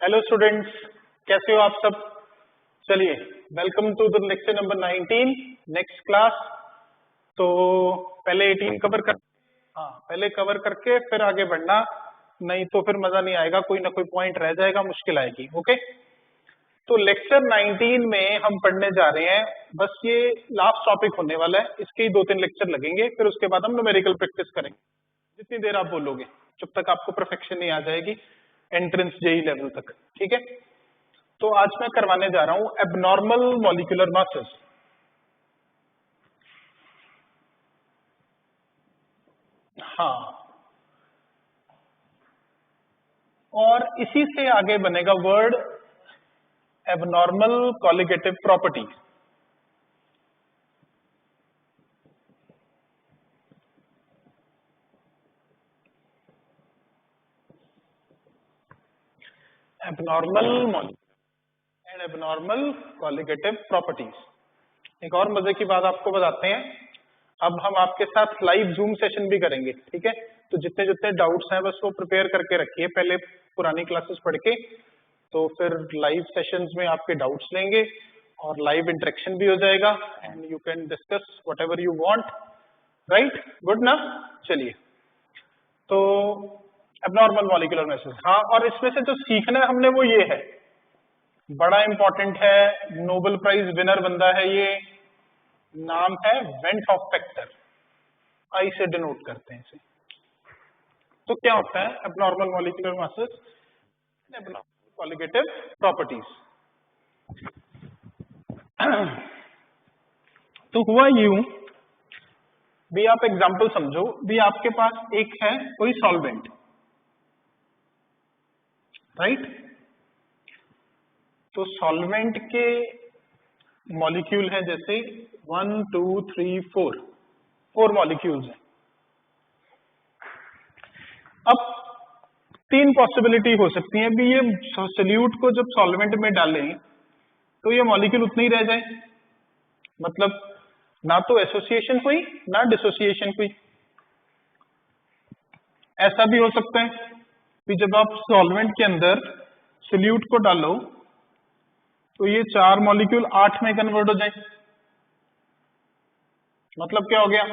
Hello students, कैसे हो आप सब। चलिए, welcome to the lecture number 19, next class. तो पहले 18 कवर कर, हाँ पहले कवर करके फिर आगे बढ़ना, नहीं तो फिर मजा नहीं आएगा, कोई ना कोई पॉइंट रह जाएगा, मुश्किल आएगी। ओके, तो लेक्चर 19 में हम पढ़ने जा रहे हैं, बस ये लास्ट टॉपिक होने वाला है, इसके ही 2-3 लेक्चर लगेंगे, फिर उसके बाद हम न्यूमेरिकल प्रैक्टिस करेंगे जितनी देर आप बोलोगे, जब तक आपको परफेक्शन नहीं आ जाएगी एंट्रेंस जेई लेवल तक। ठीक है, तो आज मैं करवाने जा रहा हूं एबनॉर्मल मॉलिक्यूलर मासेस। हाँ, और इसी से आगे बनेगा word abnormal colligative property. Abnormal molecular and abnormal colligative properties. एक और मजे की बात आपको बताते हैं, अब हम आपके साथ लाइव जूम सेशन भी करेंगे। ठीक है, तो जितने जितने डाउट्स हैं बस वो प्रिपेयर करके रखिए, पहले पुरानी क्लासेस पढ़ के, तो फिर लाइव सेशंस में आपके डाउट्स लेंगे और लाइव इंटरेक्शन भी हो जाएगा and you can discuss what ever you want. Right, good ना। चलिए, तो एबनॉर्मल मॉलिक्यूलर मैसेज, हाँ, और इसमें से जो सीखना है हमने वो ये है, बड़ा इंपॉर्टेंट है, नोबेल प्राइज विनर बंदा है ये, नाम है वेंट ऑफ पेक्टर, आई से डिनोट करते हैं इसे। तो क्या होता है abnormal molecular masses, abnormal colligative properties. तो हुआ यूं भी, आप एग्जांपल समझो भी, आपके पास एक है कोई सॉल्वेंट, राइट। तो सॉल्वेंट के मॉलिक्यूल है जैसे 1 2 3 4 मॉलिक्यूल्स हैं। अब 3 पॉसिबिलिटी हो सकती है भी, ये सोल्यूट को जब सॉल्वेंट में डालें तो ये मॉलिक्यूल उतने ही रह जाए, मतलब ना तो एसोसिएशन हुई ना डिसोसिएशन हुई। ऐसा भी हो सकता है कि जब आप सॉल्वेंट के अंदर सोल्यूट को डालो तो ये 4 मॉलिक्यूल 8 में कन्वर्ट हो जाए, मतलब क्या हो गया,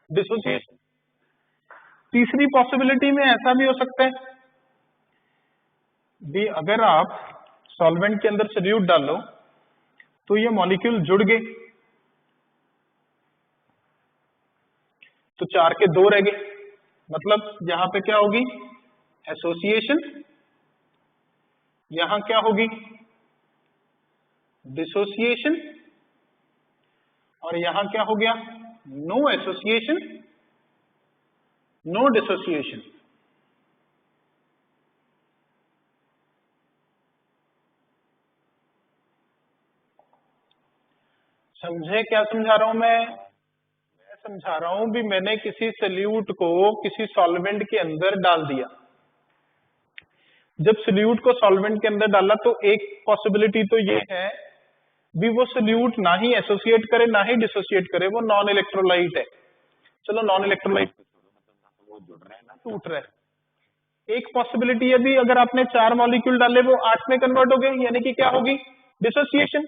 डिसोसिएशन। तीसरी पॉसिबिलिटी में ऐसा भी हो सकता है भी, अगर आप सॉल्वेंट के अंदर सोल्यूट डालो तो ये मॉलिक्यूल जुड़ गए, तो 4 के 2 रह गए, मतलब यहां पे क्या होगी, एसोसिएशन, यहां क्या होगी, डिसोसिएशन, और यहां क्या हो गया, नो एसोसिएशन नो डिसोसिएशन। समझे क्या समझा रहा हूं मैं समझा रहा हूं भी, मैंने किसी सोल्यूट को किसी सॉल्वेंट के अंदर डाल दिया। जब सोल्यूट को सॉल्वेंट के अंदर डाला तो एक पॉसिबिलिटी तो ये है भी, वो सोल्यूट ना ही एसोसिएट करे ना ही डिसोसिएट करे, वो नॉन इलेक्ट्रोलाइट है। चलो नॉन इलेक्ट्रोलाइट, वो जुड़ रहा है ना टूट रहा है। एक पॉसिबिलिटी है भी, अगर आपने 4 मॉलिक्यूल डाले वो 8 में कन्वर्ट हो गए, यानी कि क्या होगी, डिसोसिएशन।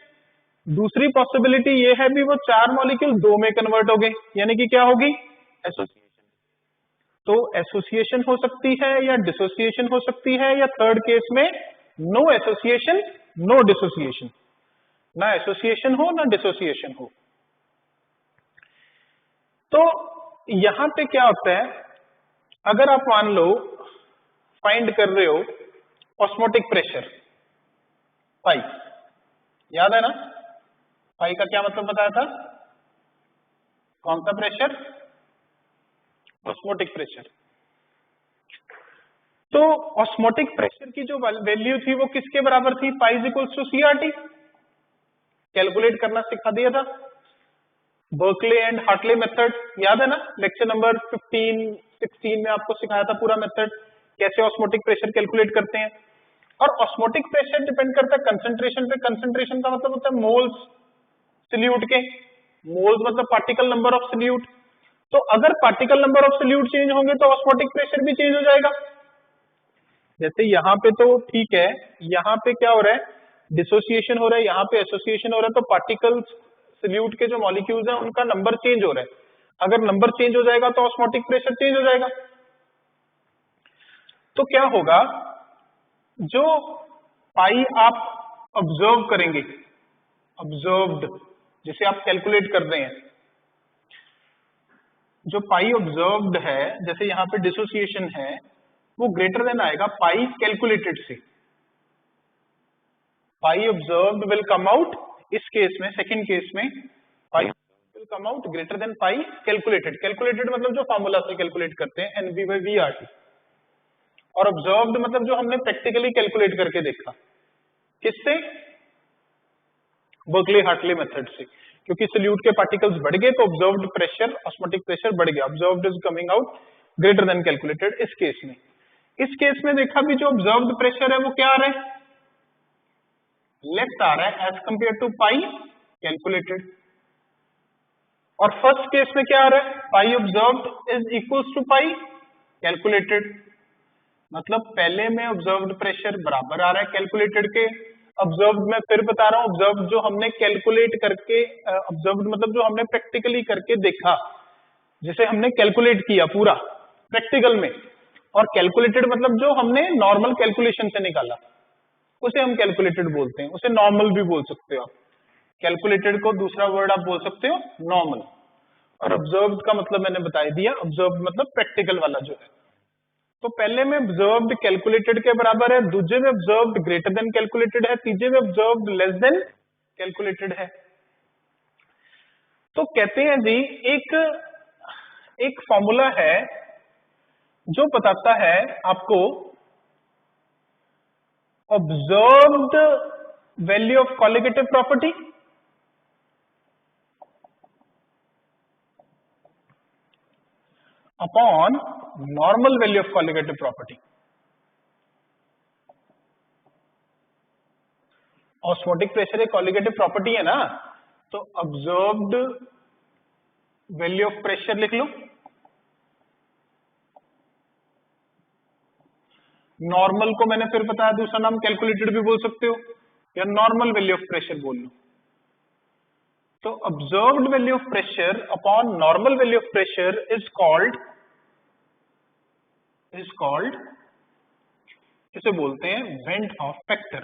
दूसरी पॉसिबिलिटी ये है भी, वो 4 मॉलिक्यूल 2 में कन्वर्ट हो गए, यानी कि क्या होगी, एसोसिएशन। तो एसोसिएशन हो सकती है या डिसोसिएशन हो सकती है, या थर्ड केस में नो एसोसिएशन नो डिसोसिएशन, ना एसोसिएशन हो ना डिसोसिएशन हो। तो यहां पे क्या होता है, अगर आप मान लो फाइंड कर रहे हो ऑस्मोटिक प्रेशर, पाई, याद है ना, पाई का क्या मतलब बताया था, कौन सा प्रेशर, ऑस्मोटिक प्रेशर। तो ऑस्मोटिक प्रेशर की जो वैल्यू थी वो किसके बराबर थी, pi is equals to CRT. Calculate करना सिखा दिया था, बर्कले एंड हार्टले मेथड, याद है ना, लेक्चर नंबर 15-16 में आपको सिखाया था पूरा मेथड, कैसे ऑस्मोटिक प्रेशर कैलकुलेट करते हैं। और ऑस्मोटिक प्रेशर डिपेंड करता है कंसंट्रेशन पे। कंसंट्रेशन का मतलब होता है मोल्स सोल्यूट के, मोल्स मतलब पार्टिकल नंबर ऑफ सोल्यूट। तो अगर particle number of solute change होंगे तो ऑस्मोटिक प्रेशर भी चेंज हो जाएगा। जैसे यहाँ पे तो ठीक है, यहाँ पे क्या हो रहा है, डिसोसिएशन हो रहा है, यहाँ पे एसोसिएशन हो रहा है, तो पार्टिकल्स सॉल्यूट के जो मॉलिक्यूल्स हैं उनका नंबर चेंज हो रहा है। अगर नंबर चेंज हो जाएगा तो ऑस्मोटिक प्रेशर चेंज हो जाएगा। तो क्या होगा, जो पाई आप ऑब्जर्व करेंगे, ऑब्जर्व्ड जिसे आप कैलकुलेट कर रहे हैं, जो पाई ऑब्जर्व्ड है, जैसे यहाँ पे डिसोसिएशन है, वो ग्रेटर देन आएगा पाई कैलकुलेटेड से। Pi observed will come out, इस केस में सेकंड केस में pi will come out greater than pi calculated. Calculated मतलब जो फॉर्मूला से कैलकुलेट करते हैं NV/VRT, और ऑब्जर्व्ड मतलब जो हमने प्रैक्टिकली कैलकुलेट करके देखा। किससे? बर्कले हार्टले मेथड से। क्योंकि सॉल्यूट के पार्टिकल्स बढ़ गए तो ऑब्जर्व्ड प्रेशर, ऑस्मोटिक प्रेशर बढ़ गया। Observed is coming out greater then calculated इस केस में। इस केस में देखा भी जो ऑब्जर्व्ड प्रेशर है वो क्या आ रहा है, लेफ्ट आ रहा है as compared to pi calculated. और फर्स्ट केस में क्या आ रहा है, pi observed is equals to pi calculated. मतलब पहले में ऑब्जर्व्ड प्रेशर बराबर आ रहा है कैलकुलेटेड के। ऑब्जर्व्ड मैं फिर बता रहा हूं, ऑब्जर्व्ड जो हमने कैलकुलेट करके, ऑब्जर्व्ड मतलब जो हमने प्रैक्टिकली करके देखा, जिसे हमने कैलकुलेट किया पूरा प्रैक्टिकल में। और कैलकुलेटेड मतलब जो हमने नॉर्मल कैलकुलेशन से निकाला, उसे हम कैलकुलेटेड बोलते हैं। उसे नॉर्मल भी बोल सकते हो आप। कैलकुलेटेड को दूसरा वर्ड आप बोल सकते हो नॉर्मल। और ऑब्जर्व्ड का मतलब मैंने बता दिया, ऑब्जर्व्ड मतलब प्रैक्टिकल वाला जो है। तो पहले में ऑब्जर्व्ड कैलकुलेटेड के बराबर है, दूसरे में ऑब्जर्व्ड ग्रेटर देन कैलकुलेटेड है, तीसरे में ऑब्जर्व्ड लेस देन कैलकुलेटेड है। तो कहते हैं जी, एक फॉर्मूला है जो बताता है आपको observed value of colligative property upon normal value of colligative property. Osmotic pressure एक कॉलिगेटिव प्रॉपर्टी है ना, तो ऑब्जर्व्ड वैल्यू ऑफ प्रेशर लिख लो, नॉर्मल को मैंने फिर बताया दूसरा नाम कैलकुलेटेड भी बोल सकते हो, या नॉर्मल वैल्यू ऑफ प्रेशर बोल लो। तो observed value of pressure upon normal value of pressure is called इसे बोलते हैं वेंट हॉफ फैक्टर।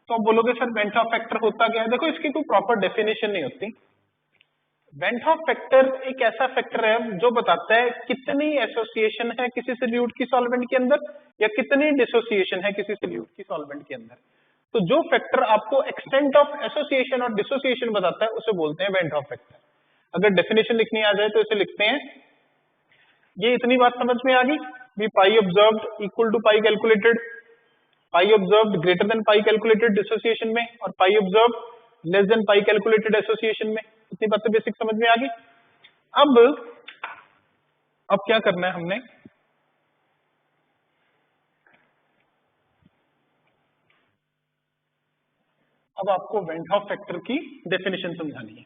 तो आप बोलोगे सर वेंट हॉफ फैक्टर होता क्या है? देखो, इसकी कोई प्रॉपर डेफिनेशन नहीं होती। वेंट हॉफ फैक्टर एक ऐसा फैक्टर है जो बताता है कितनी एसोसिएशन है किसी सॉल्यूट की सॉल्वेंट के अंदर, या कितनी डिसोसिएशन है किसी सॉल्यूट की सॉल्वेंट के अंदर। तो जो फैक्टर आपको एक्सटेंट ऑफ एसोसिएशन और डिसोसिएशन बताता है उसे बोलते हैं वेंट हॉफ फैक्टर। अगर डेफिनेशन लिखनी आ जाए तो इसे लिखते हैं, ये इतनी बात समझ में आ गई भी, pi observed equal to pi calculated, pi observed greater than pi calculated dissociation में, और pi observed less than pi calculated association में। इतनी बातें बेसिक समझ में आ गई। अब क्या करना है हमने, अब आपको वेंट हॉफ फैक्टर की डेफिनेशन समझानी है।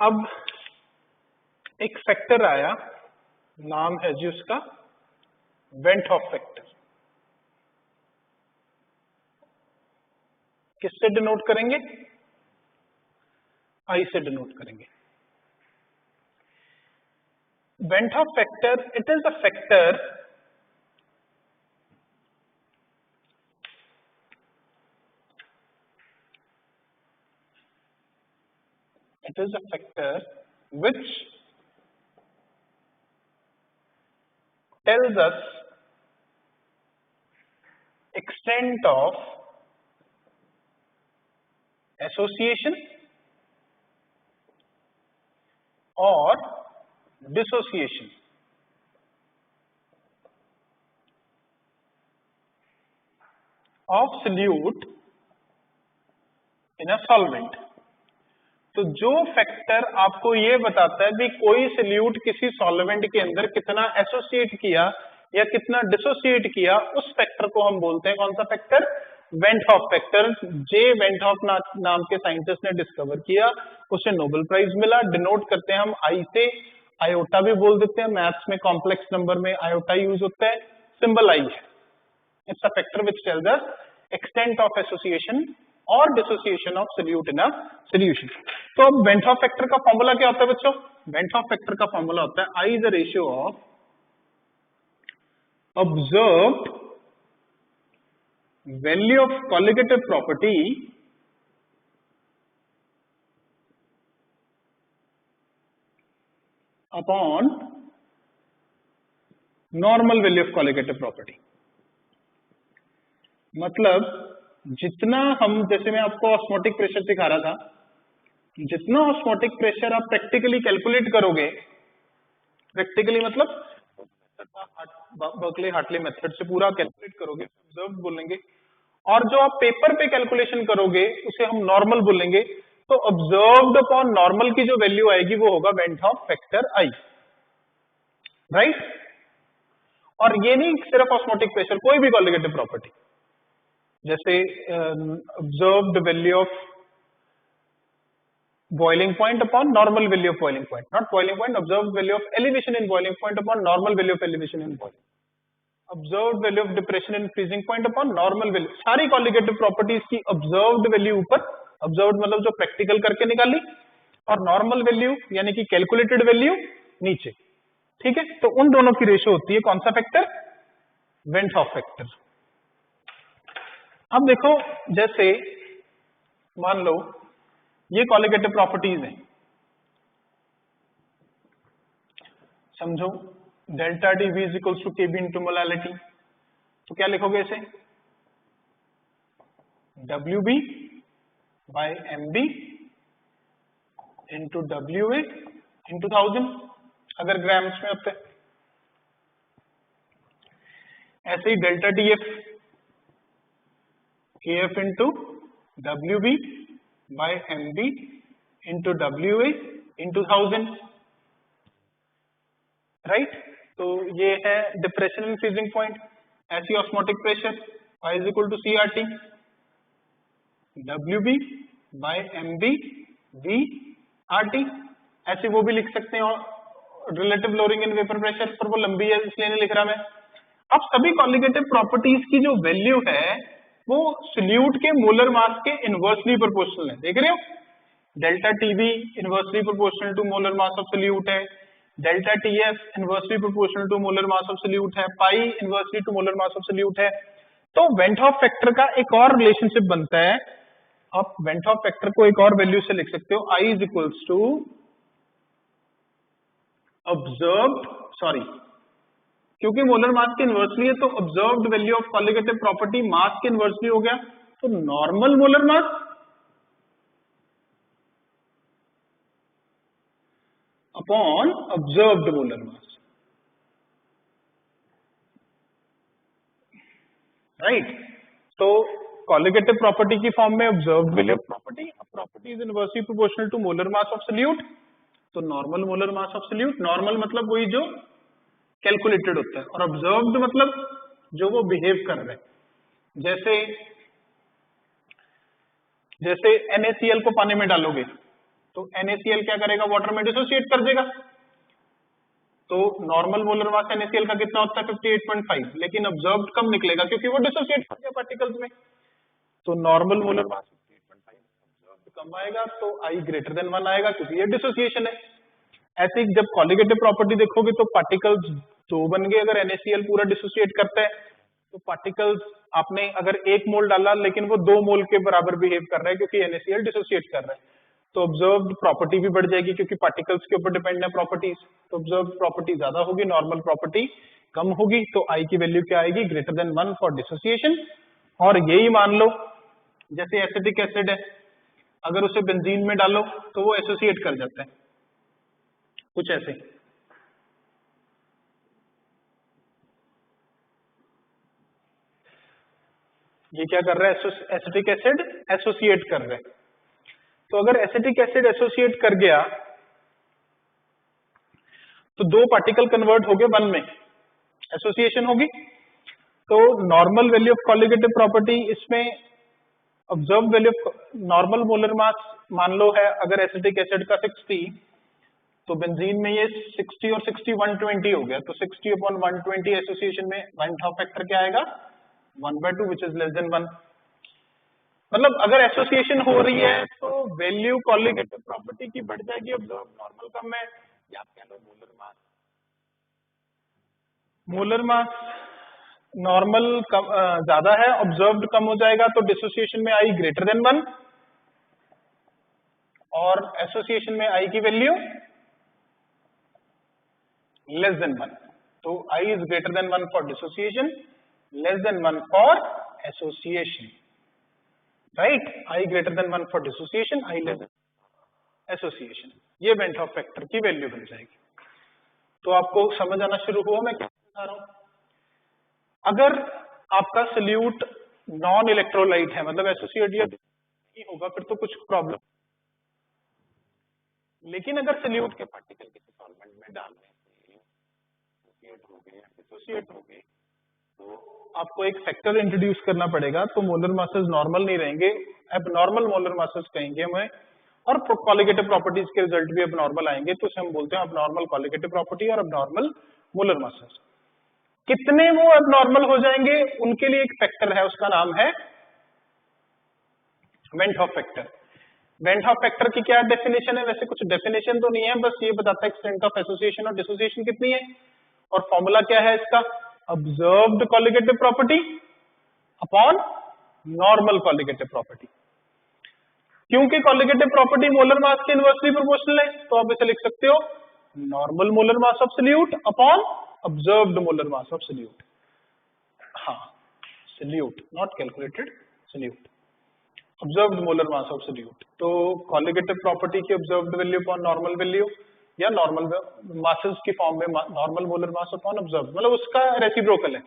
अब एक फैक्टर आया, नाम है जी उसका वेंट हॉफ फैक्टर। किससे डिनोट करेंगे? आई से डिनोट करेंगे। Went Hoff factor, it is a factor which tells us extent of association or dissociation of solute in a solvent तो जो फैक्टर आपको ये बताता है भी कोई सॉल्यूट किसी सॉल्वेंट के अंदर कितना एसोसिएट किया या कितना डिसोसिएट किया, उस फैक्टर को हम बोलते हैं कौन सा factor? Van't Hoff factor. J van't Hoff नाम के साइंटिस्ट ने डिस्कवर किया, उसे नोबेल प्राइज मिला। डिनोट करते हैं हम आई से, आयोटा भी बोल देते हैं, मैथ्स में कॉम्प्लेक्स नंबर में आयोटा यूज होता है, सिंबल आई है। It's a factor which tell the extent of association और dissociation of solute in a solution. तो अब वेंट हॉफ फैक्टर का फॉर्मूला क्या होता है बच्चों? वेंट हॉफ फैक्टर का फॉर्मूला होता है i is the ratio of observed value of colligative property upon normal value of colligative property। मतलब जितना हम, जैसे मैं आपको ऑस्मोटिक प्रेशर सिखा रहा था, जितना ऑस्मोटिक प्रेशर आप प्रैक्टिकली कैलकुलेट करोगे, प्रैक्टिकली मतलब बर्कले हार्टली मेथड से पूरा कैलकुलेट करोगे, ऑब्जर्व बोलेंगे, और जो आप पेपर पे कैलकुलेशन करोगे उसे हम नॉर्मल बोलेंगे। तो ऑब्जर्व्ड अपॉन नॉर्मल की जो वैल्यू आएगी वो होगा went Hoff factor I, right. और ये नहीं सिर्फ ऑस्मोटिक प्रेशर, कोई भी कॉलिगेटिव प्रॉपर्टी, जैसे observed value of boiling point upon normal value of boiling point, not boiling point, observed value of elevation in boiling point upon normal value of elevation in boiling, observed value of depression in freezing point upon normal value। सारी colligative properties की observed value ऊपर, observed मतलब जो practical करके निकाली, और normal value यानी कि कैलकुलेटेड वैल्यू नीचे, ठीक है। तो उन दोनों की रेशियो होती है कौन सा फैक्टर? Van't Hoff factor. अब देखो, जैसे मान लो ये कॉलिगेटिव प्रॉपर्टीज हैं, समझो delta T V is equals to K B into molality, तो क्या लिखोगे इसे? W B by M B into W A into 1000 अगर ग्राम्स में होते। ऐसे ही delta T F K F into W B by mb into wa into 1000, right. तो ये है डिप्रेशन इन फ्रीजिंग पॉइंट। ऐसी osmotic pressure y is equal to C R T W B by M B V R T. ऐसे वो भी लिख सकते हैं, और relative lowering in vapour pressure, पर वो लंबी है इसलिए नहीं लिख रहा मैं। अब सभी कॉलिगेटिव प्रॉपर्टीज की जो वैल्यू है वो सोल्यूट के मोलर मास के इनवर्सली प्रोपोर्शनल है, देख रहे हो। Delta TV inversely proportional to molar mass of solute है, delta TF inversely proportional to molar mass of solute है, pi inversely to molar mass of solute है। तो वेंट हॉफ फैक्टर का एक और रिलेशनशिप बनता है, आप वेंट हॉफ फैक्टर को एक और वैल्यू से लिख सकते हो, i is equals to observed, sorry क्योंकि मोलर मास के इनवर्सली है तो observed value of colligative property mass के इनवर्सली हो गया, तो normal molar mass upon observed molar mass, right. तो कॉलिगेटिव प्रॉपर्टी की फॉर्म में observed value of property is inversely proportional to molar mass of solute, तो normal molar mass of solute, normal मतलब वही जो कैलकुलेटेड होता है, और ऑब्जर्व्ड मतलब जो वो बिहेव कर रहे हैं। जैसे NaCl को पानी में डालोगे तो NaCl क्या करेगा? वाटर में डिसोसिएट कर देगा। तो नॉर्मल मोलर मास NaCl का कितना होता है? 58.5, लेकिन ऑब्जर्व्ड कम निकलेगा क्योंकि वो डिसोसिएट कर गया पार्टिकल्स में। तो नॉर्मल मोलर मास 58.5, ऑब्जर्व्ड कम आएगा तो I ग्रेटर देन 1 आएगा क्योंकि ये डिसोसिएशन है। ऐसे ही जब कॉलिगेटिव प्रॉपर्टी देखोगे तो पार्टिकल्स दो बन गए, अगर NaCl पूरा डिसोसिएट करता है तो पार्टिकल्स, आपने अगर 1 मोल डाला लेकिन वो 2 मोल के बराबर बिहेव कर रहा है क्योंकि NaCl डिसोसिएट कर रहा है, तो ऑब्जर्व्ड प्रॉपर्टी भी बढ़ जाएगी क्योंकि पार्टिकल्स के ऊपर डिपेंड है प्रॉपर्टीज। तो ऑब्जर्व्ड प्रॉपर्टी ज्यादा होगी, नॉर्मल प्रॉपर्टी कम होगी, तो I की वैल्यू क्या आएगी? Greater than 1 for dissociation. और यही मान लो जैसे एसिटिक एसिड है, अगर उसे बेंजीन में डालो तो वो एसोसिएट कर जाता है, कुछ ऐसे। ये क्या कर रहा है? एसिटिक एसिड एसोसिएट कर रहा है। तो अगर एसिटिक एसिड एसोसिएट कर गया तो दो पार्टिकल कन्वर्ट हो गए वन में, एसोसिएशन होगी। तो normal value of colligative property इसमें observe value of normal molar mass मान लो है अगर एसिटिक एसिड का 60, तो बेंजीन में ये 60 और 60 120 हो गया, तो 60 अपॉन 120 एसोसिएशन में वेन हॉफ फैक्टर क्या आएगा 1/2 विच इज लेस देन 1। मतलब अगर एसोसिएशन हो रही है तो वैल्यू कॉलिगेटिव प्रॉपर्टी की बढ़ जाएगी, ऑब्जर्व नॉर्मल कम है, या आप कह लो मोलर मास नॉर्मल ज्यादा है, ऑब्जर्व्ड कम हो जाएगा, तो डिसोसिएशन में आई ग्रेटर देन 1 और एसोसिएशन में आई की वैल्यू लेस देन 1। तो i is greater than 1 for dissociation, less than 1 for association, right. I greater than 1 for dissociation, i less than association, ये वेन हॉफ फैक्टर की वैल्यू बन जाएगी। तो आपको समझ आना शुरू हुआ मैं क्या बता रहा हूं। अगर आपका सल्यूट नॉन इलेक्ट्रोलाइट है, मतलब एसोसिएटेड नहीं होगा, फिर तो कुछ प्रॉब्लम। लेकिन अगर सल्यूट के पार्टिकल किसी सॉल्वेंट में डालने से एसोसिएट हो गए तो आपको एक फैक्टर इंट्रोड्यूस करना पड़ेगा, तो मोलर मासेस नॉर्मल नहीं रहेंगे, एबनॉर्मल मोलर मासेस कहेंगे हमें, और कॉलिगेटिव प्रॉपर्टीज के रिजल्ट भी एबनॉर्मल आएंगे, तो उसे हम बोलते हैं एबनॉर्मल कॉलिगेटिव प्रॉपर्टी और एबनॉर्मल मोलर मासेस। कितने वो एबनॉर्मल हो जाएंगे उनके लिए एक फैक्टर है, उसका नाम है when Hoff factor. When Hoff factor की क्या डेफिनेशन है? वैसे कुछ डेफिनेशन तो नहीं है, बस ये बताता है एक्सटेंट ऑफ एसोसिएशन और डिसोसिएशन कितनी है, और फॉर्मूला क्या है इसका, observed colligative property upon normal colligative property. क्योंकि कॉलिगेटिव प्रॉपर्टी मोलर मास के इनवर्सली प्रोपोर्शनल है, तो आप इसे लिख सकते हो normal molar mass of solute upon observed molar mass of solute. हाँ, solute not calculated, solute observed molar mass of solute. तो कॉलिगेटिव प्रॉपर्टी की observed value upon normal value, या नॉर्मल मासेस की फॉर्म में normal molar mass upon observed, मतलब उसका reciprocal है।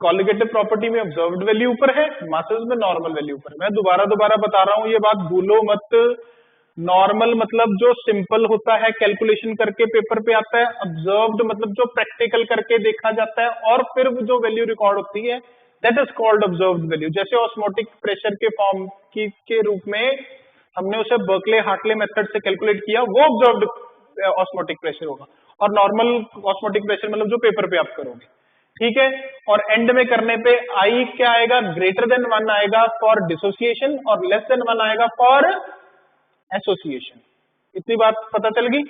Colligative property में ऑब्जर्व्ड वैल्यू ऊपर है, मासेस में नॉर्मल वैल्यू ऊपर है। मैं दोबारा बता रहा हूं, ये बात भूलो मत। नॉर्मल मतलब जो सिंपल होता है, कैलकुलेशन करके पेपर पे आता है। ऑब्जर्व्ड मतलब जो प्रैक्टिकल करके देखा जाता है, और फिर जो वैल्यू रिकॉर्ड होती है that is called observed value. जैसे ऑस्मोटिक प्रेशर के फॉर्म के रूप में हमने उसे बर्कले हार्टले मेथड से कैलकुलेट किया, वो ऑब्जर्व्ड ऑस्मोटिक प्रेशर होगा। और नॉर्मल ऑस्मोटिक प्रेशर मतलब जो पेपर पे आप करोगे, ठीक है। और एंड में करने पे आई क्या आएगा, ग्रेटर देन 1 आएगा फॉर डिसोसिएशन, और लेस देन 1 आएगा फॉर एसोसिएशन। इतनी बात पता चल गई।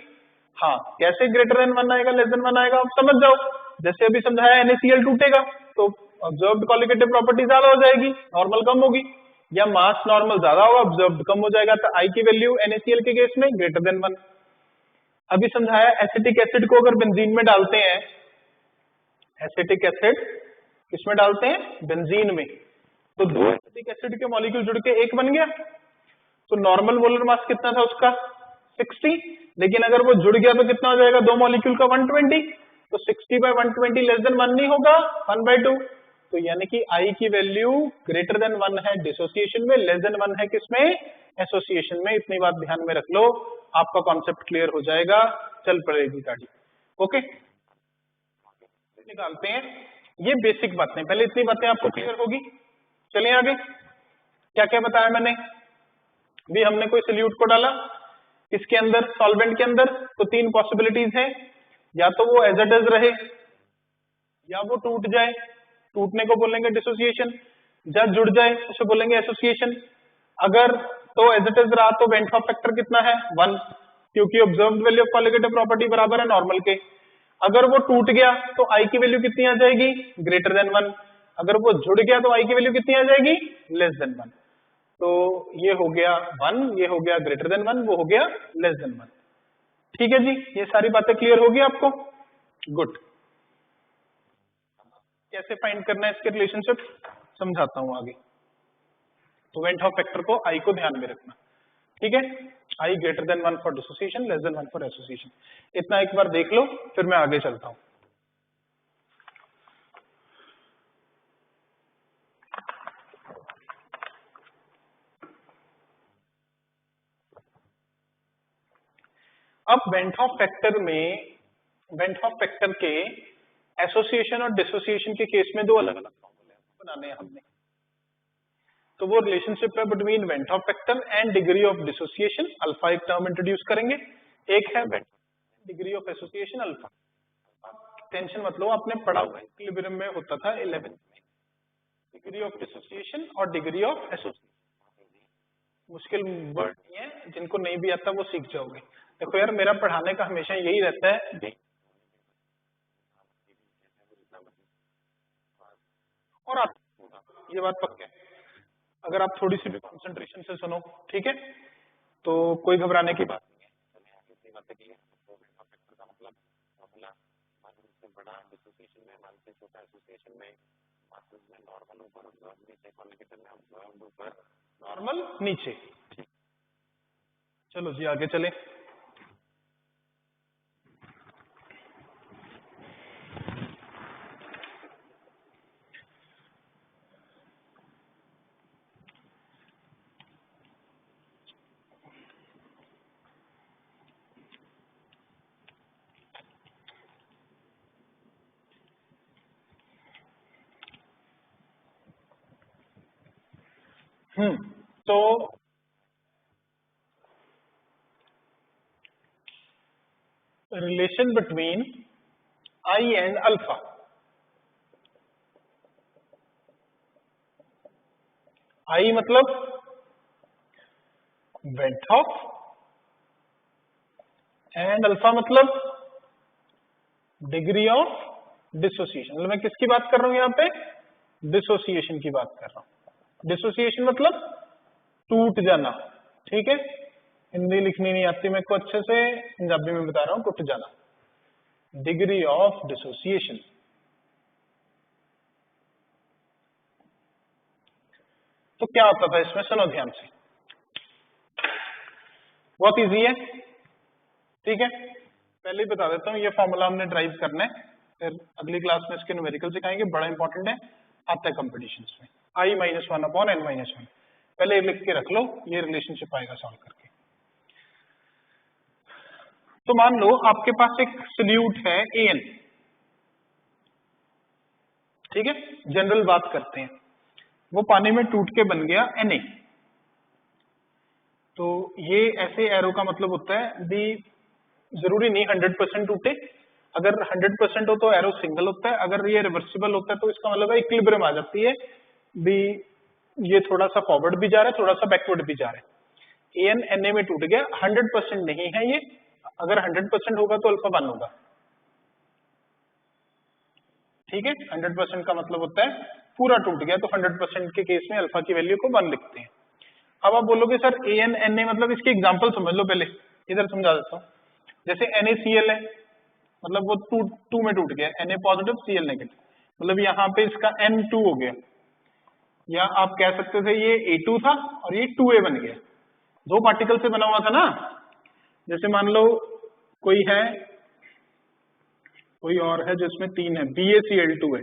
हाँ, कैसे ग्रेटर देन 1 आएगा, लेस देन 1 आएगा, आप समझ जाओ। जैसे अभी समझाया, NaCl टूटेगा तो ऑब्जर्व्ड कॉलिगेटिव प्रॉपर्टी ज्यादा हो जाएगी, नॉर्मल कम होगी, या मास नॉर्मल ज्यादा होगा, ऑब्जर्व्ड कम हो जाएगा, तो आई की वैल्यू NaCl के केस में ग्रेटर देन 1। अभी समझाया एसिटिक एसिड को अगर बेंजीन में डालते हैं, एसिटिक एसिड किसमें डालते हैं, बेंजीन में, तो दो एसिटिक एसिड के मॉलिक्यूल जुड़ के एक बन गया। तो नॉर्मल मोलर मास कितना था उसका 60, लेकिन अगर वो जुड़ गया तो कितना हो जाएगा, दो मॉलिक्यूल का 120, तो 60/120 लेस देन 1 नहीं होगा, 1/2। तो यानी कि आई की वैल्यू ग्रेटर देन 1 है डिसोसिएशन में, लेस देन 1 है किसमें, एसोसिएशन में। इतनी बात ध्यान में रख लो, आपका कॉन्सेप्ट क्लियर हो जाएगा, चल पड़ेगी गाड़ी। ओके, निकालते हैं ये बेसिक बातें, पहले इतनी बातें आपको क्लियर होगी। चलिए आगे, क्या क्या बताया मैंने। भी हमने कोई सल्यूट को डाला इसके अंदर, सॉल्वेंट के अंदर, तो तीन पॉसिबिलिटीज हैं, या तो वो एज इट इज रहे, या वो टूट जाए, टूटने को बोलेंगे डिसोसिएशन, या जुड़ जाए उसे बोलेंगे एसोसिएशन। अगर तो एज इट इज रहा तो वेन हॉफ फैक्टर कितना है 1, क्योंकि observed value of colligative property बराबर है नॉर्मल के। अगर वो टूट गया तो आई की वैल्यू कितनी आ जाएगी, ग्रेटर देन 1। अगर वो जुड़ गया तो आई की वैल्यू कितनी आ जाएगी, लेस देन 1। तो ये हो गया 1, ये हो गया ग्रेटर देन 1, वो हो गया लेस देन 1। ठीक है जी, ये सारी बातें क्लियर होगी आपको। गुड, कैसे फाइंड करना है इसके रिलेशनशिप समझाता हूं आगे। तो वेन हॉफ फैक्टर को आई को ध्यान में रखना, ठीक है। I greater than 1 for dissociation, less than 1 for association. इतना एक बार देख लो, फिर मैं आगे चलता हूं। अब वेंट हॉफ फैक्टर में, वेंट हॉफ फैक्टर के एसोसिएशन और डिसोसिएशन के केस में दो अलग अलग फॉर्मूले बनाने हैं हमने। तो वो रिलेशनशिप है between went Hoff factor and degree of dissociation, alpha एक टर्म इंट्रोड्यूस करेंगे, एक है degree of association alpha. Tension मतलब आपने पढ़ा हुआ है, इक्विलिब्रियम में होता था 11th में, डिग्री ऑफ डिसोसिएशन और डिग्री ऑफ एसोसिएशन। मुश्किल वर्ड नहीं है, जिनको नहीं भी आता वो सीख जाओगे। देखो यार, मेरा पढ़ाने का हमेशा यही रहता है, और आप ये बात पक्का है, अगर आप थोड़ी सी भी कंसंट्रेशन से सुनो, ठीक है, तो कोई घबराने की बात नहीं है। नॉर्मल नीचे। चलो जी आगे चले। तो relation between i and alpha, i मतलब वेंट हॉफ एंड अल्फा मतलब डिग्री ऑफ डिसोसिएशन। मतलब मैं किसकी बात कर रहा हूं यहां पे? डिसोसिएशन की बात कर रहा हूं। डिसोसिएशन मतलब टूट जाना, ठीक है, हिंदी लिखनी नहीं आती मेरे को अच्छे से, पंजाबी में बता रहा हूं, टूट जाना, डिग्री ऑफ डिसोसिएशन। तो क्या होता था इसमें, सुनो ध्यान से, बहुत इजी है, ठीक है। पहले ही बता देता हूं, ये फॉर्मूला हमने ड्राइव करना है, फिर अगली क्लास में इसके न्यूमेरिकल सिखाएंगे, बड़ा इंपॉर्टेंट है, आता है कॉम्पिटिशन्स में, I-1/n-1। पहले लिख के रख लो, ये रिलेशनशिप आएगा सॉल्व करके। तो मान लो आपके पास एक सोल्यूट है AN, ठीक है, जनरल बात करते हैं, वो पानी में टूट के बन गया Na। तो ये ऐसे एरो का मतलब होता है भी, जरूरी नहीं 100% टूटे, अगर 100% हो तो एरो सिंगल होता है, अगर ये रिवर्सिबल होता है तो इसका मतलब है इक्विलिब्रियम आ जाती है भी, ये थोड़ा सा फॉरवर्ड भी जा रहा है, थोड़ा सा बैकवर्ड भी जा रहा है। AN Na में टूट गया, 100% नहीं है ये, अगर 100% होगा तो अल्फा 1 होगा, ठीक है। 100% का मतलब होता है पूरा टूट गया, तो 100% के केस में अल्फा की वैल्यू को 1 लिखते हैं। अब आप बोलोगे सर AN Na, मतलब इसकी एग्जांपल समझ लो, पहले इधर समझा देता हूं। जैसे NaCl है, मतलब वो 2 में टूट गया, Na पॉजिटिव Cl नेगेटिव, मतलब यहाँ पे इसका N2 हो गया, या आप कह सकते थे ये A2 था और ये 2A बन गया, 2 पार्टिकल से बना हुआ था ना। जैसे मान लो कोई है, कोई और है जिसमें 3 है, BaCl2 है,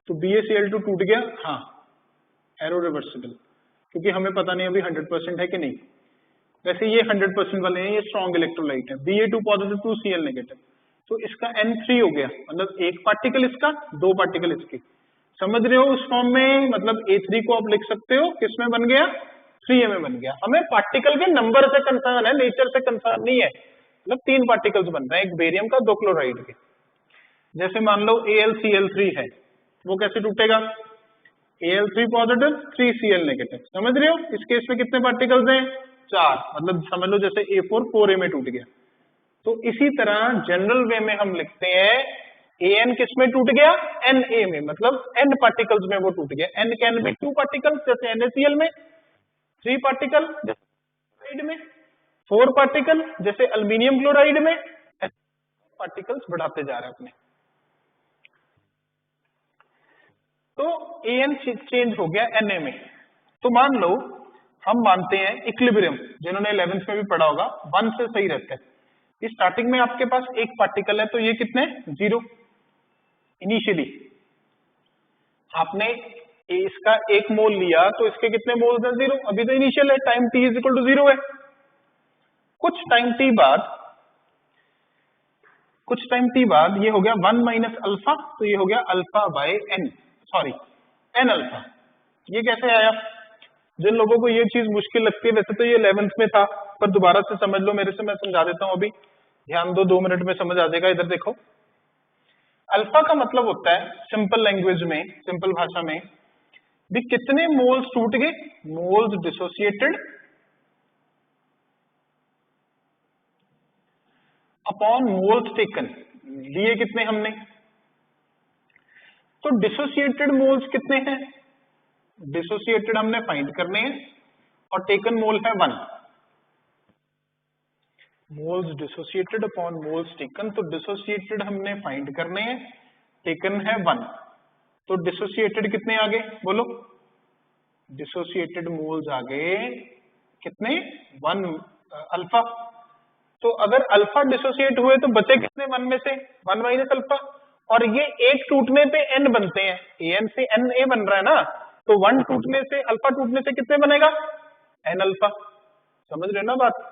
तो BaCl2 टूट गया, हाँ एरो रिवर्सिबल, क्योंकि हमें पता नहीं अभी 100% है कि नहीं। वैसे ये 100% वाले हैं, ये स्ट्रॉन्ग इलेक्ट्रोलाइट है, Ba2 पॉजिटिव 2Cl नेगेटिव, तो इसका N3 हो गया, मतलब 1 पार्टिकल इसका, 2 पार्टिकल इसके, समझ रहे हो उस फॉर्म में। मतलब A3 को आप लिख सकते हो, किसमें बन गया, 3A में बन गया। हमें पार्टिकल के नंबर से कंसर्न है, नेचर से कंसर्न नहीं है। मतलब 3 पार्टिकल्स बन रहे हैं, एक बेरियम का, 2 क्लोराइड के। जैसे मान लो AlCl3 है, वो कैसे टूटेगा, Al3 पॉजिटिव 3Cl नेगेटिव, समझ रहे हो। इस केस में कितने पार्टिकल्स हैं, 4, मतलब समझ लो जैसे A4 4A में टूट गया। तो इसी तरह जनरल वे में हम लिखते हैं AN किस में टूट गया, Na में, मतलब n पार्टिकल्स में वो टूट गया। n कैन बी 2 पार्टिकल्स जैसे NaCl में, 3 पार्टिकल जैसे क्लोराइड में, 4 पार्टिकल जैसे अल्मीनियम क्लोराइड में, पार्टिकल्स बढ़ाते जा रहे हैं अपने। तो AN चेंज हो गया Na में। तो मान लो हम मानते हैं इक्विलिब्रियम, जिन्होंने 11th में भी पढ़ा होगा, 1 से सही रहता है। स्टार्टिंग में आपके पास एक पार्टिकल है, तो ये कितने, 0 इनिशियली। आपने इसका 1 मोल लिया तो इसके कितने मोल्स हैं, 0, अभी तो इनिशियल है, टाइम t = 0 है। कुछ टाइम t बाद कुछ टाइम t बाद ये हो गया 1 माइनस अल्फा, तो ये हो गया alpha by n, sorry n alpha. ये कैसे आया? जिन लोगों को ये चीज मुश्किल लगती है, वैसे तो ये 11th में था, पर दोबारा से समझ लो मेरे से, मैं समझा देता हूं, अभी ध्यान दो, 2 मिनट में समझ आ जाएगा। इधर देखो, अल्फा का मतलब होता है सिंपल लैंग्वेज में, सिंपल भाषा में भी कितने मोल्स टूट गए, moles dissociated upon moles taken. लिए कितने हमने, तो डिसोसिएटेड मोल्स कितने हैं, डिसोसिएटेड हमने फाइंड करने हैं, और टेकन मोल है 1। Moles dissociated upon moles taken, तो डिसोसिएटेड हमने फाइंड करने हैं, टेकन है 1। तो डिसोसिएटेड कितने आ गए बोलो, डिसोसिएटेड मोल्स आ गए कितने, 1 अल्फा। तो अगर अल्फा डिसोसिएट हुए तो बचे कितने 1 में से, 1 माइनस अल्फा। और ये एक टूटने पे n बनते हैं, an से n a बन रहा है ना, तो 1 टूटने से, अल्फा टूटने से कितने बनेगा, n अल्फा। समझ रहे हो ना बात?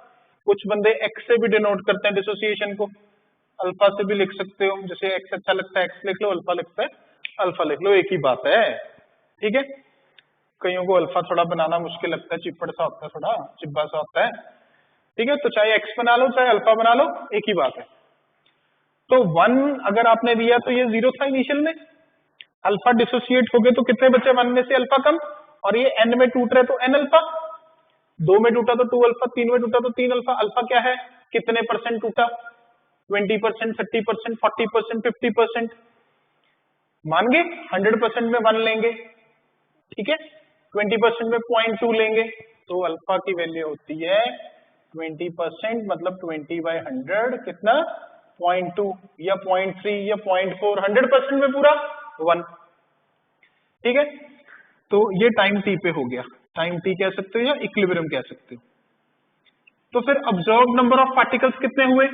कुछ बंदे x से भी डिनोट करते हैं डिसोसिएशन को, अल्फा से भी लिख सकते हो, जैसे x अच्छा लगता है x लिख लो, अल्फा लगता है अल्फा लिख लो, एक ही बात है, ठीक है। कईयों को अल्फा थोड़ा बनाना मुश्किल लगता है, चिपड़ सा होता है, थोड़ा चिब्बा सा होता है, ठीक है। तो चाहे x बना लो चाहे अल्फा बना लो, एक ही बात है। तो 1 अगर आपने दिया तो ये 0 था इनिशियल में, अल्फा डिसोसिएट हो गए तो कितने बचे 1 में से अल्फा कम, और ये n में टूट रहे तो n अल्फा, 2 में टूटा तो 2 अल्फा, 3 में टूटा तो 3 अल्फा। अल्फा क्या है, कितने परसेंट टूटा, 20%, 30%, 40%, 50%, मान गए 100% में 1 लेंगे, ठीक है, 20% में 0.2 लेंगे, तो अल्फा की वैल्यू होती है 20%, मतलब 20/100 कितना, 0.2 या 0.3 या 0.4, 100% में पूरा 1, ठीक है। तो ये टाइम t पे हो गया, टाइम t कह सकते हो या इक्विलिब्रियम कह सकते हो। तो फिर ऑब्जर्व नंबर ऑफ पार्टिकल्स कितने हुए,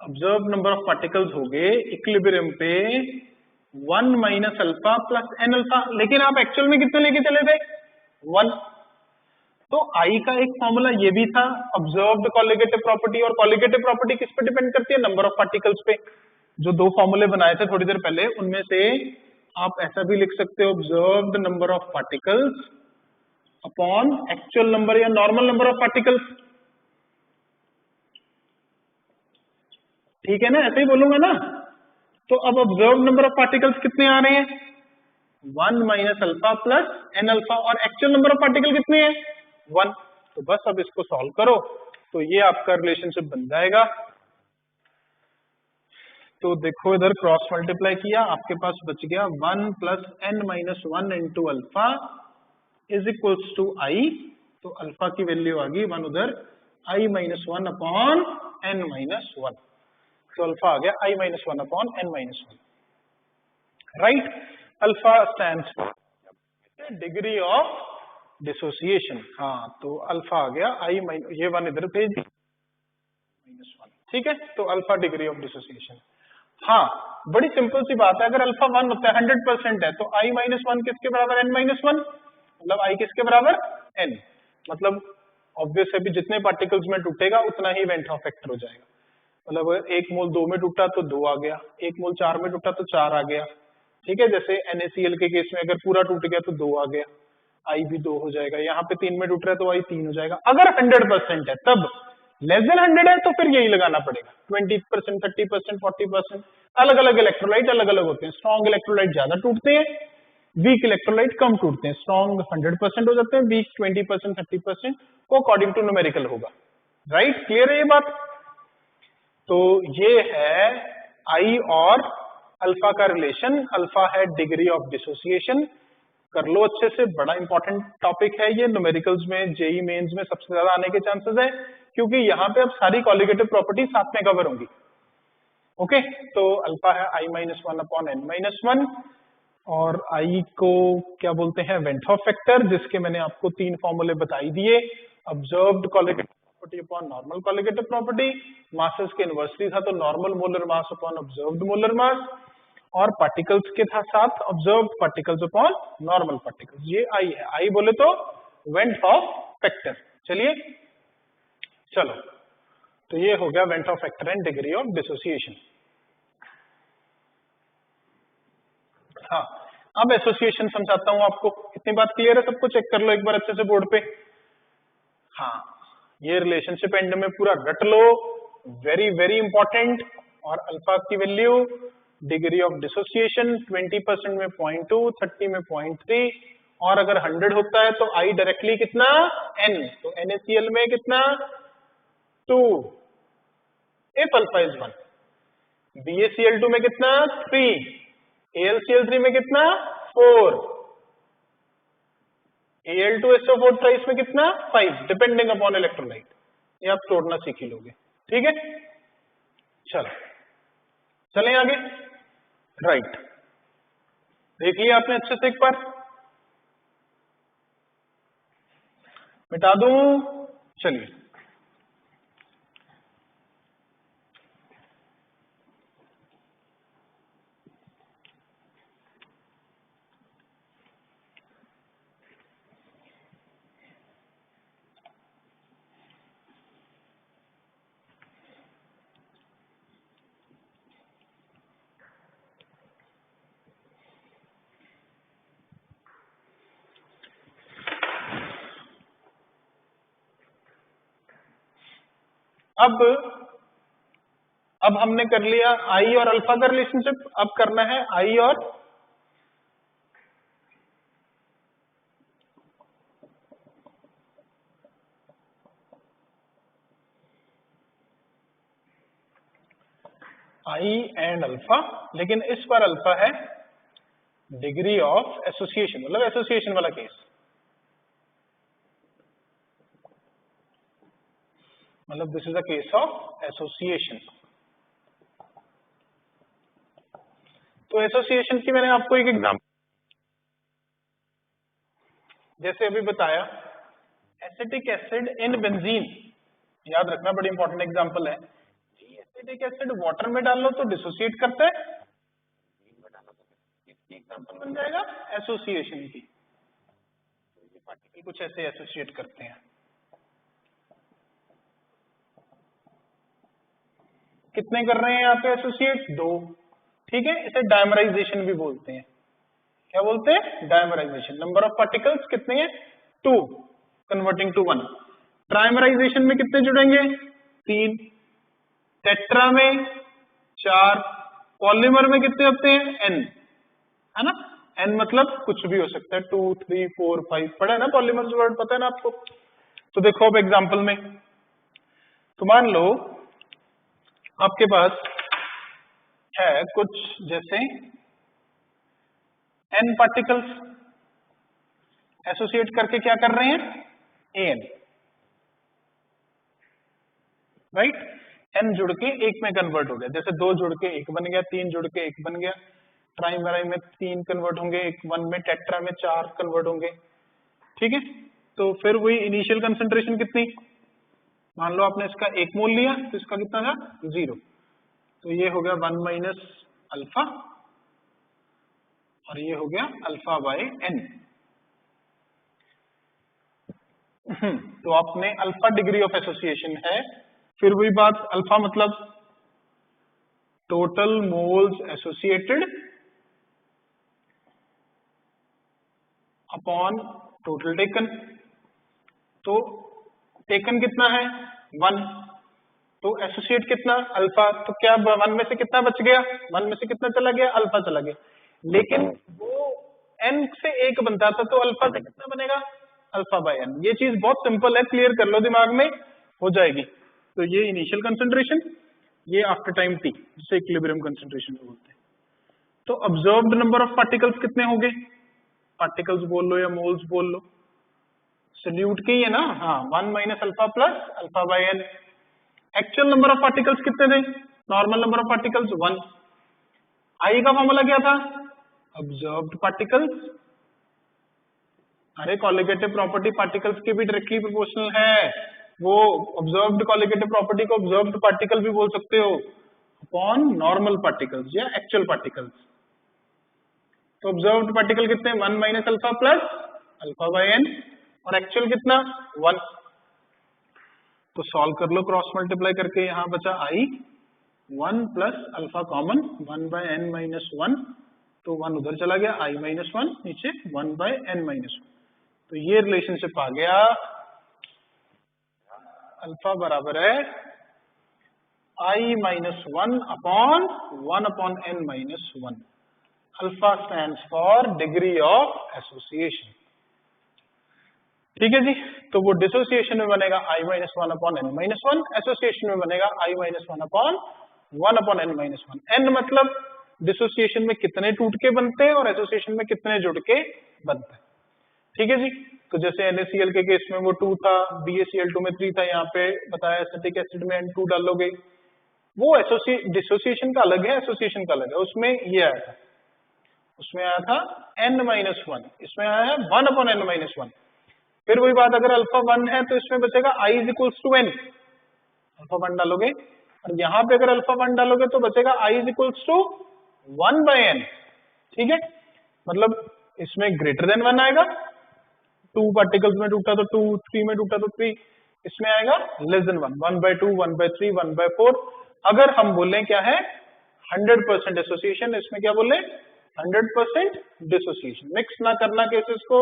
ऑब्जर्व नंबर ऑफ पार्टिकल्स हो गए इक्विलिब्रियम पे 1 minus alpha plus n alpha, लेकिन आप एक्चुअल में कितने लेके चले थे, 1। तो I का एक फॉर्मूला ये भी था, ऑब्जर्व्ड कॉलिगेटिव प्रॉपर्टी, और कॉलिगेटिव प्रॉपर्टी किस पे डिपेंड करती है, नंबर ऑफ पार्टिकल्स पे। जो 2 फॉर्मूले बनाए थे थोड़ी देर पहले, उनमें से आप ऐसा भी लिख सकते हो, observed number of particles upon actual number या नॉर्मल नंबर ऑफ पार्टिकल्स, ठीक है ना, ऐसे ही बोलूंगा ना। तो अब ऑब्जर्व नंबर ऑफ पार्टिकल्स कितने आ रहे हैं, 1 minus alpha plus n alpha, और एक्चुअल नंबर ऑफ पार्टिकल कितने हैं, 1। तो बस अब इसको सॉल्व करो तो ये आपका रिलेशनशिप बन जाएगा। तो देखो इधर क्रॉस मल्टीप्लाई किया, आपके पास बच गया 1 plus n minus 1 into alpha is equals to i. तो अल्फा की वैल्यू आ गई 1 उधर, i minus 1 upon n minus 1। तो अल्फा आ गया i minus 1 upon n minus 1, right. Alpha stands for degree of dissociation. हाँ, तो अल्फा आ गया i माइनस, ये 1 इधर भेज दी, माइनस 1, ठीक है। तो अल्फा डिग्री ऑफ डिसोसिएशन। हाँ, बड़ी सिंपल सी बात है, अगर अल्फा 1 होता है 100% है, तो i माइनस 1 किसके बराबर, n माइनस 1, मतलब i किसके बराबर, n, मतलब ऑब्वियस है भी जितने पार्टिकल्स में टूटेगा उतना ही वेंट ऑफ फैक्टर हो जाएगा। मतलब अगर 1 मोल 2 में टूटा तो 2 आ गया, 1 मोल 4 में टूटा तो 4 आ गया, ठीक है। जैसे NaCl के केस में अगर पूरा टूट गया तो 2 आ गया, I भी 2 हो जाएगा। यहाँ पे 3 में टूट रहा है तो I 3 हो जाएगा। अगर 100% है तब, लेस देन 100 है तो फिर यही लगाना पड़ेगा, 20%, 30%, 40%। अलग अलग इलेक्ट्रोलाइट अलग अलग होते हैं, स्ट्रॉन्ग इलेक्ट्रोलाइट ज्यादा टूटते हैं, वीक इलेक्ट्रोलाइट कम टूटते हैं। स्ट्रॉन्ग 100% हो जाते हैं, वीक 20%, 30%, वो अकॉर्डिंग टू न्यूमेरिकल होगा, राइट। क्लियर है ये बात? तो ये है I और अल्फा का रिलेशन। अल्फा है डिग्री ऑफ डिसोसिएशन, कर लो अच्छे से, बड़ा इंपॉर्टेंट टॉपिक है ये, न्यूमेरिकल्स में, जेई मेंस में सबसे ज्यादा आने के चांसेस है, क्योंकि यहाँ पे अब सारी कॉलिगेटिव प्रॉपर्टी साथ में कवर होंगी। ओके, तो अल्फा है i minus 1 upon n minus 1, और I को क्या बोलते हैं, वेंट ऑफ फैक्टर, जिसके मैंने आपको 3 फॉर्मूले बताई दिए, observed colligative property upon normal colligative property, masses के इनवर्सली था तो normal molar mass upon observed molar मास, और पार्टिकल्स के था साथ observed particles upon normal particles. ये I है, I बोले तो वेंट ऑफ फैक्टर। चलिए चलो, तो ये हो गया ventro factor and degree of dissociation. हाँ, अब एसोसिएशन समझाता हूं आपको। इतनी बात क्लियर है सबको? चेक कर लो एक बार अच्छे से बोर्ड पे। हाँ, ये रिलेशनशिप एंड में पूरा रट लो, वेरी वेरी इंपॉर्टेंट। और अल्फा की वैल्यू, डिग्री ऑफ डिसोसिएशन 20% में 0.2, 30 में 0.3, और अगर 100 होता है तो आई डायरेक्टली कितना n, तो NaCl में कितना 2, इफ अल्फा इज 1, BaCl2 में कितना 3, AlCl3 में कितना 4, Al2SO4 थ्राइस में कितना 5, डिपेंडिंग अपॉन इलेक्ट्रोलाइट। ये आप तोड़ना सीख ही लोगे, ठीक है। चलो चलें आगे। राइट, देख लिया आपने अच्छे से एक बार? मिटा दूं? चलिए, अब हमने कर लिया आई और अल्फा का रिलेशनशिप। अब करना है आई और आई एंड अल्फा, लेकिन इस बार अल्फा है डिग्री ऑफ एसोसिएशन, मतलब एसोसिएशन वाला केस। मतलब this is a case of association. तो एसोसिएशन की मैंने आपको एक एग्जांपल जैसे अभी बताया, एसिटिक एसिड इन बेंजीन, याद रखना बड़ी इंपॉर्टेंट एग्जांपल है। एसिटिक एसिड वाटर में डाल लो तो डिसोसिएट करता है, इसकी एग्जांपल बन जाएगा एसोसिएशन की। ये पार्टिकल कुछ ऐसे एसोसिएट करते हैं। कितने कर रहे हैं यहाँ पे एसोसिएट? 2, ठीक है। इसे डायमराइजेशन भी बोलते हैं। क्या बोलते हैं? डायमराइजेशन। नंबर ऑफ पार्टिकल्स कितने हैं? 2 कन्वर्टिंग टू 1। ट्राइमराइजेशन में कितने जुड़ेंगे? 3। टेट्रा में 4। पॉलीमर में कितने होते हैं? n, है ना। n मतलब कुछ भी हो सकता है, 2, 3, 4, 5, पढ़ा है ना पॉलीमर्स वर्ड, पता है ना आपको। तो देखो अब एग्जाम्पल में, तो मान लो आपके पास है कुछ जैसे n पार्टिकल्स एसोसिएट करके क्या कर रहे हैं? an, right. n जुड़ के एक में कन्वर्ट हो गया, जैसे 2 जुड़ के 1 बन गया, 3 जुड़ के 1 बन गया, ट्राइमराई में 3 कन्वर्ट होंगे, 1 में, टेट्रा में 4 कन्वर्ट होंगे, ठीक है। तो फिर वही इनिशियल कंसंट्रेशन कितनी, मान लो आपने इसका 1 मोल लिया तो इसका कितना था? 0। तो ये हो गया 1 माइनस अल्फा, और ये हो गया अल्फा बाय n। तो आपने अल्फा डिग्री ऑफ एसोसिएशन है। फिर वही बात, अल्फा मतलब total moles associated upon total taken. तो टेकन कितना है? 1। तो एसोसिएट कितना? अल्फा। तो क्या 1 में से कितना बच गया? 1 में से कितना चला गया? अल्फा चला गया। लेकिन वो n से 1 बनता था, तो अल्फा से कितना बनेगा? Alpha by n। ये चीज बहुत सिंपल है, क्लियर कर लो, दिमाग में हो जाएगी। तो ये इनिशियल कंसंट्रेशन, ये आफ्टर टाइम t, जिसे इक्विलिब्रियम कंसंट्रेशन बोलते हैं। तो ऑब्जर्व्ड नंबर ऑफ पार्टिकल्स कितने होंगे? पार्टिकल्स बोल लो या मोल्स बोल लो, सल्यूट के ही है ना। हाँ, 1 minus alpha plus alpha by n। Actual number of particles कितने थे? Normal number of particles 1। आई का फॉर्मूला क्या था? Observed particles. अरे कॉलिगेटिव प्रॉपर्टी पार्टिकल्स के भी डायरेक्टली प्रोपोर्शनल है। वो ऑब्जर्व्ड कॉलिगेटिव प्रॉपर्टी को ऑब्जर्व्ड पार्टिकल भी बोल सकते हो, अपॉन नॉर्मल पार्टिकल्स या एक्चुअल पार्टिकल्स। तो ऑब्जर्व्ड पार्टिकल कितने? 1 minus alpha plus alpha by n, और एक्चुअल कितना? 1। तो सॉल्व कर लो क्रॉस मल्टीप्लाई करके, यहाँ बचा I 1 plus alpha common 1/n-1, तो 1 उधर चला गया, I-1 नीचे 1/n-1, तो ये रिलेशनशिप आ गया, अल्फा बराबर है I-1 upon 1/n-1। Alpha stands for degree of association. ठीक है जी, तो वो डिसोसिएशन में बनेगा I-1 अपॉन n-1, एसोसिएशन में बनेगा I-1 अपॉन 1/n-1। n मतलब डिसोसिएशन में कितने टूट के बनते हैं और एसोसिएशन में कितने जुड़ के बनते हैं। ठीक है जी, तो जैसे NaCl के केस में वो 2 था, BaCl2 में 3 था, यहाँ पे बताया एसिटिक एसिड में N2 डालोगे, वो डिसोसिएशन का अलग है, एसोसिएशन का अलग है। उसमें ये आया था, उसमें आया था n-1, इसमें आया है 1/n-1। फिर वही बात, अगर अल्फा 1 है तो इसमें बचेगा I = n, अल्फा 1 डालोगे, और यहाँ पे अगर अल्फा 1 डालोगे तो बचेगा I = 1/n। ठीक है, मतलब इसमें ग्रेटर देन 1 आएगा, 2 पार्टिकल्स में टूटा तो 2, 3 में टूटा तो 3, इसमें आएगा लेस देन 1, 1/2, 1/3, 1/4। अगर हम बोलें क्या है 100% एसोसिएशन, इसमें क्या बोले 100% डिसोसिएशन। मिक्स ना करना केसेस को,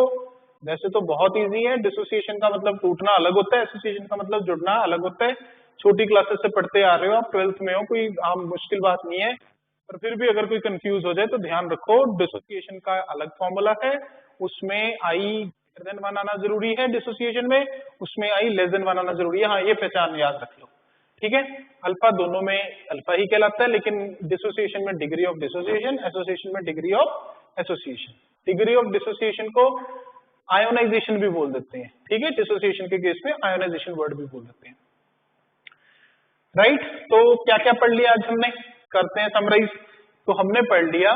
वैसे तो बहुत इजी है, डिसोसिएशन का मतलब टूटना अलग होता है, एसोसिएशन का मतलब जुड़ना अलग होता है। छोटी क्लासेस से पढ़ते आ रहे हो आप, 12th में हो, कोई आम मुश्किल बात नहीं है, पर फिर भी अगर कोई कंफ्यूज हो जाए तो ध्यान रखो, डिसोसिएशन का अलग फॉर्मूला है, उसमें I ग्रेटर देन 1 आना जरूरी है, डिसोसिएशन में उसमें I लेस देन 1 आना जरूरी है। हाँ, ये पहचान याद रख लो। ठीक है, अल्फा दोनों में अल्फा ही कहलाता है, लेकिन डिसोसिएशन में डिग्री ऑफ डिसोसिएशन, एसोसिएशन में degree of association. Degree of dissociation को आयोनाइजेशन भी बोल देते हैं। ठीक है, डिसोसिएशन के केस में आयोनाइजेशन वर्ड भी बोल देते हैं। राइट, तो क्या क्या पढ़ लिया आज हमने, करते हैं समराइज। तो हमने पढ़ लिया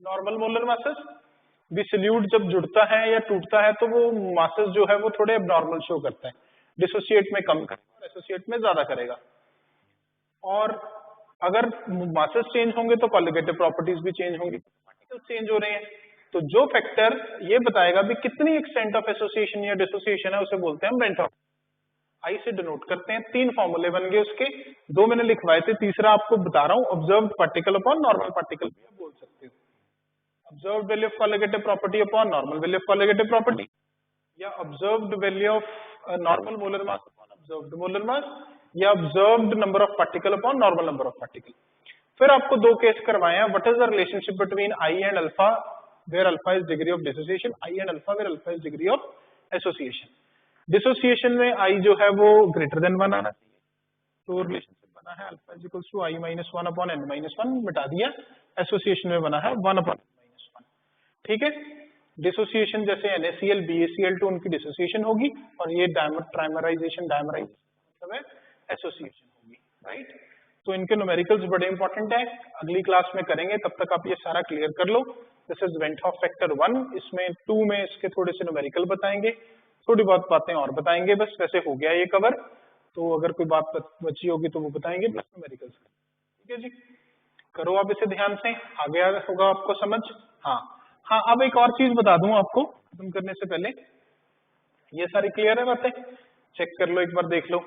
नॉर्मल मोलर मासेस, भी सॉल्यूट जब जुड़ता है या टूटता है तो वो मासेस जो है वो थोड़े एब्नॉर्मल शो करता है, डिसोसिएट में कम करेगा, एसोसिएट में ज्यादा करेगा। और अगर मासेस चेंज होंगे तो कॉलिगेटिव प्रॉपर्टीज भी चेंज होंगी, पार्टिकल्स चेंज हो रहे हैं, तो जो फैक्टर ये बताएगा भी कितनी एक्सटेंट ऑफ एसोसिएशन या डिसोसिएशन है उसे बोलते हैं बेंट ऑफ। I से डिनोट करते हैं। 3 फॉर्मूले बन गए उसके, 2 मैंने लिखवाए थे, तीसरा आपको बता रहा हूँ, observed particle upon normal particle भी आप बोल सकते हो। Observed value of colligative property upon normal value of colligative property, या observed value of normal molar mass upon observed molar mass, या observed number of particle upon normal number of particle. फिर आपको 2 case करवाए हैं, what is the relationship between I and alpha where alpha is degree of dissociation, I and alpha where alpha is degree of association. Dissociation में I जो है वो greater than 1 आना चाहिए, तो रिलेशनशिप बना है alpha is equal to I-1 upon n-1, मिटा दिया। एसोसिएशन में बना है 1 अपॉन n-1। ठीक है, डिसोसिएशन जैसे NaCl, BaCl2 उनकी डिसोसिएशन होगी, और ये ट्राइमराइजेशन मतलब है एसोसिएशन होगी। राइट, तो इनके न्यूमेरिकल्स बड़े इंपॉर्टेंट है, अगली क्लास में करेंगे, तब तक आप ये सारा क्लियर कर लो। This is van't Hoff factor 1, इसमें 2 में इसके थोड़े से न्यूमेरिकल बताएंगे, थोड़ी बहुत बातें और बताएंगे, बस वैसे हो गया ये कवर। तो अगर कोई बात बची होगी तो वो बताएंगे, प्लस न्यूमेरिकल्स। ठीक है जी, करो आप इसे ध्यान से, आ गया होगा आपको समझ। हाँ हाँ, अब एक और चीज बता दूं आपको खत्म करने से पहले, ये सारी क्लियर है बातें, चेक कर लो एक बार, देख लो।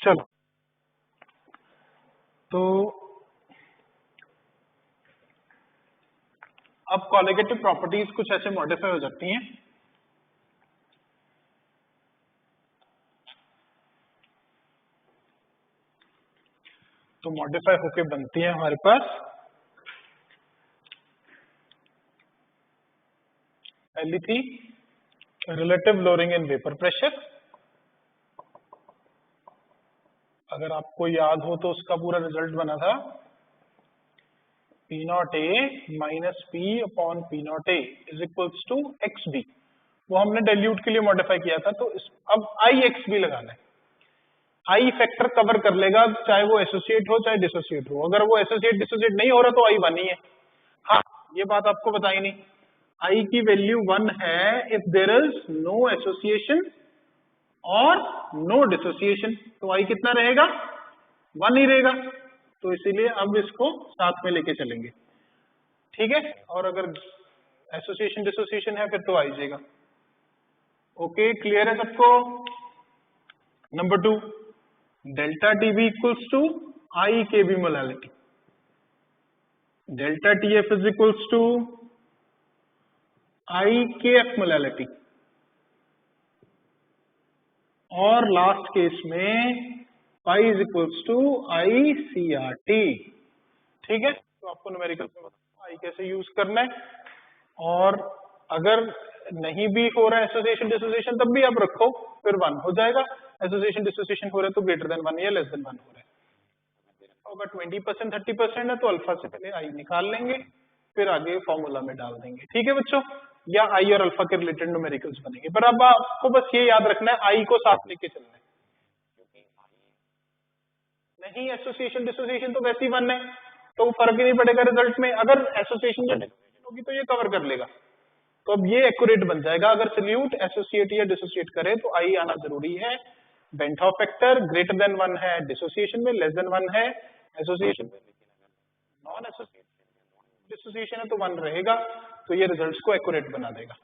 चलो, तो अब कॉलिगेटिव प्रॉपर्टीज कुछ ऐसे मॉडिफाई हो जाती हैं, तो मॉडिफाई होके बनती है हमारे पास पहली थी relative lowering in vapour pressure. अगर आपको याद हो तो उसका पूरा रिजल्ट बना था P0A minus P upon P0A is equals to XB। वो हमने डाइल्यूट के लिए मॉडिफाई किया था, तो अब IXB लगाना है। आई फैक्टर कवर कर लेगा, चाहे वो एसोसिएट हो चाहे डिसोसिएट हो। अगर वो एसोसिएट डिसोसिएट नहीं हो रहा तो आई 1 ही है। हाँ, ये बात आपको बताई नहीं, आई की वैल्यू 1 है if there is no association और नो डिसोसिएशन। तो आई कितना रहेगा? 1 ही रहेगा। तो इसीलिए अब इसको साथ में लेके चलेंगे, ठीक है। और अगर एसोसिएशन डिसोसिएशन है फिर तो आ जाएगा। ओके, क्लियर है सबको? Number 2, delta TB equals to i K B molality, delta TF is equals to i K F molality, और लास्ट केस में pi is equals to i C R T, ठीक है। तो आपको न्यूमेरिकल में बताओ आई कैसे यूज करना है, और अगर नहीं भी हो रहा है एसोसिएशन डिसोसिएशन तब भी आप रखो, फिर 1 हो जाएगा। एसोसिएशन डिसोसिएशन हो रहा है तो ग्रेटर देन 1 या लेस देन 1 हो रहा है। अगर 20% 30% है तो अल्फा से पहले आई निकाल लेंगे, फिर आगे फॉर्मूला में डाल देंगे, ठीक है बच्चों। या आई और अल्फा के रिलेटेड न्यूमेरिकल्स बनेंगे, पर अब आपको बस ये याद रखना है आई को साथ लेके चलना है, नहीं एसोसिएशन डिसोसिएशन तो वैसे ही 1 है, तो फर्क ही नहीं पड़ेगा रिजल्ट में। अगर एसोसिएशन या डिसोसिएशन होगी तो ये कवर कर लेगा, तो अब ये एक्यूरेट बन जाएगा। अगर सल्यूट एसोसिएट या डिसोसिएट करे तो आई आना जरूरी है। Bent half factor greater than 1 है डिसोसिएशन में, लेस देन 1 है एसोसिएशन में, नॉन एसोसिएट डिसोसिएशन है तो 1 रहेगा। तो ये रिजल्ट्स को एक्यूरेट बना देगा।